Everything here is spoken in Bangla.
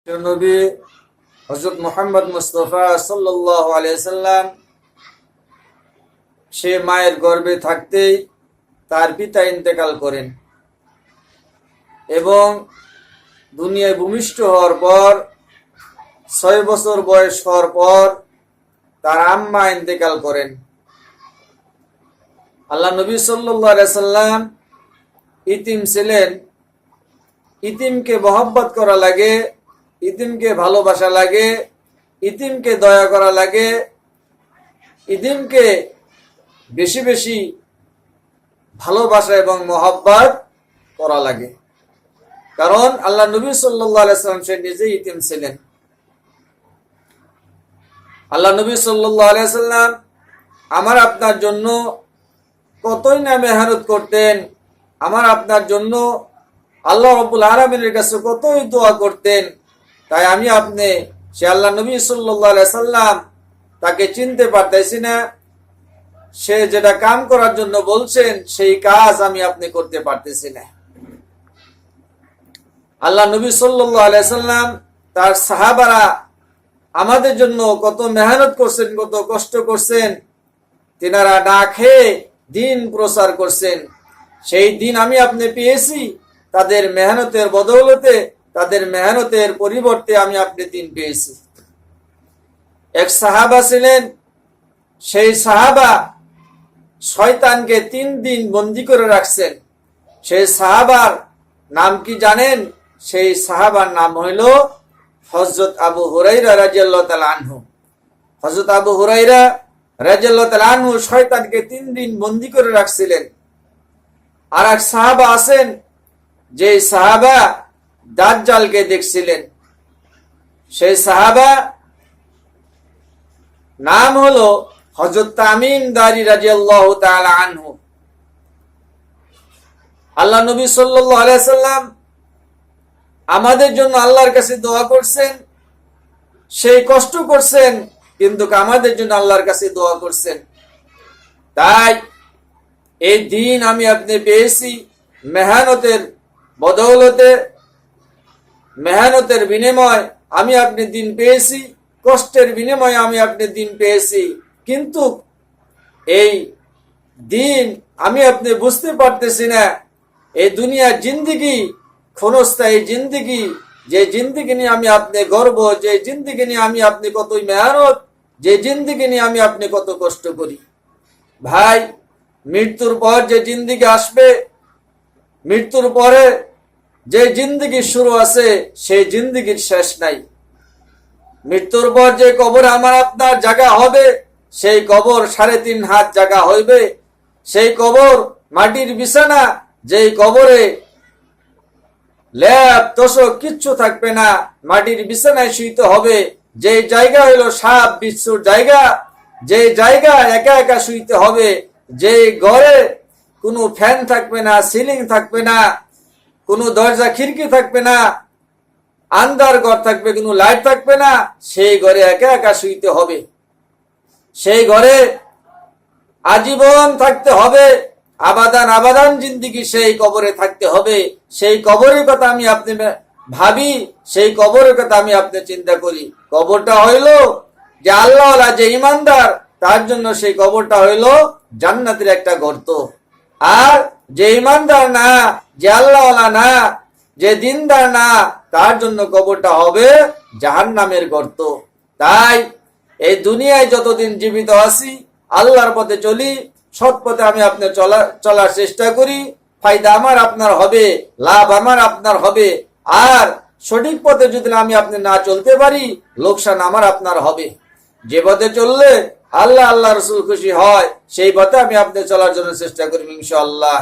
নবী হযরত মুহাম্মদ মুস্তাফা সাল্লাল্লাহু আলাইহি সাল্লাম সে মায়ের গর্ভে থাকতেই তার পিতা ইন্তেকাল করেন এবং দুনিয়ায় ভূমিষ্ঠ হওয়ার পর 6 বছর বয়স হওয়ার পর তার আম্মা ইন্তেকাল করেন। আল্লাহ নবী সাল্লাল্লাহু আলাইহি সাল্লাম ইতিম ছিলেন। ইতিমকে মহব্বত করা লাগে, ইতিমকে ভালোবাসা লাগে, ইতিমকে দয়া করা লাগে, ইতিমকে বেশি বেশি ভালোবাসা এবং মহব্বত করা লাগে। কারণ আল্লাহ নবী সাল্লাল্লাহু আলাইহি সাল্লাম সে নিজে ইতিম ছিলেন। আল্লাহ নবী সাল্লাল্লাহু আলাইহি সাল্লাম আমার আপনার জন্য কতই না মেহনত করতেন, আমার আপনার জন্য আল্লাহ রাব্বুল আলামিনের কাছে কতই দোয়া করতেন। তাই আমি আপনি সে আল্লাহ নবী সাল্লাল্লাহু আলাইহি সাল্লাম তাকে চিনতে পারতেছি না। সে যেটা কাম করার জন্য বলছেন সেই কাজ আমি আপনি করতে পারতেছি না। আল্লাহ নবী সাল্লাল্লাহু আলাইহি সাল্লাম তার সাহাবারা আমাদের জন্য কত মেহনত করছেন, কত কষ্ট করছেন। তিনারা না খেয়ে দিন প্রচার করছেন। সেই দিন আমি আপনি পেয়েছি তাদের মেহনতের বদৌলতে, তাদের মেহনতের পরিবর্তে আমি আপনি দিন পেয়েছি। এক সাহাবা ছিলেন, সেই সাহাবা শয়তানকে 3 দিন বন্দী করে রাখছেন। সেই সাহাবার নাম কি জানেন? সেই সাহাবার নাম হইল হযরত আবু হুরায়রা রাদিয়াল্লাহু তাআলা আনহু। হযরত আবু হুরায়রা রাদিয়াল্লাহু তাআলা আনহু শয়তানকে 3 দিন বন্দী করে রাখছিলেন। আর এক সাহাবা আছেন, যে সাহাবা দাজ্জালকে দেখছিলেন। সেই সাহাবা নাম হলো হযরত তামিম দারি রাদিয়াল্লাহু তাআলা আনহু। আল্লাহ নবী সাল্লাল্লাহু আলাইহি সাল্লাম আমাদের জন্য আল্লাহর কাছে দোয়া করছেন, সেই কষ্ট করছেন, কিন্তু আমাদের জন্য আল্লাহর কাছে দোয়া করছেন। তাই এই দিন আমি আপনি পেয়েছি মেহনতের বদৌলতে, মেহনতের বিনিময় আমি আপনি দিন পেয়েছি, কষ্টের বিনিময়ে আমি আপনি দিন পেয়েছি। কিন্তু এই দিন আমি আপনি বুঝতে পারতেছি না। এই দুনিয়ার জিন্দেগি ক্ষণস্থায়ী জিন্দেগি, যে জিন্দেগি নিয়ে আমি আপনি গর্ব, যে জিন্দেগি নিয়ে আমি আপনি কতই মেহনত, যে জিন্দেগি নিয়ে আমি আপনি কত কষ্ট করি। ভাই, মৃত্যুর পর যে জিন্দেগি আসবে, মৃত্যুর পরে যে জিন্দেগি শুরু আছে সেই জিন্দেগির শেষ নাই। মৃত্যুর পর যে কবর আমার আপনার জায়গা হবে, সেই কবর 3.5 হাত জায়গা হইবে। সেই কবর মাটির বিছানা, যেই কবরে লেপ তোষক কিচ্ছু থাকবে না, মাটির বিছানায় শুইতে হবে। যে জায়গা হইলো সাপ বিচ্ছুর জায়গা, যে জায়গা একা একা শুইতে হবে, যে ঘরে কোনো ফ্যান থাকবে না, সিলিং থাকবে না, কোনো দরজা খিড়কি থাকবে না, আন্ধার ঘর থাকবে, কোনো লাইট থাকবে না, সেই ঘরে একা একা শুইতে হবে। সেই ঘরে আজীবন থাকতে হবে, আবাদান আবাদান জিন্দেগি সেই কবরে থাকতে হবে। সেই কবরের কথা আমি আপনি ভাবি, সেই কবরের কথা আমি আপনি চিন্তা করি। কবরটা হইল যে আল্লাহওয়ালা, যে ইমানদার, তার জন্য সেই কবরটা হইল জান্নাতের একটা গর্ত। আর যে ইমানদার না, যে আল্লাহওয়ালা না, যে দিনদার না, তার জন্য কবরটা হবে জাহান্নামের গর্ত। তাই এই দুনিয়ায় যতদিন জীবিত আছি আল্লাহর পথে চলি, সৎ পথে আমি আপনি চলার চেষ্টা করি। ফায়দা আমার আপনার হবে, লাভ আমার আপনার হবে। আর সঠিক পথে যদি আমি আপনি না চলতে পারি, লোকসান আমার আপনার হবে। যে পথে চললে আল্লাহ রাসূল খুশি হয়, সেই পথে আমি আপনি চলার জন্য চেষ্টা করি ইনশাআল্লাহ।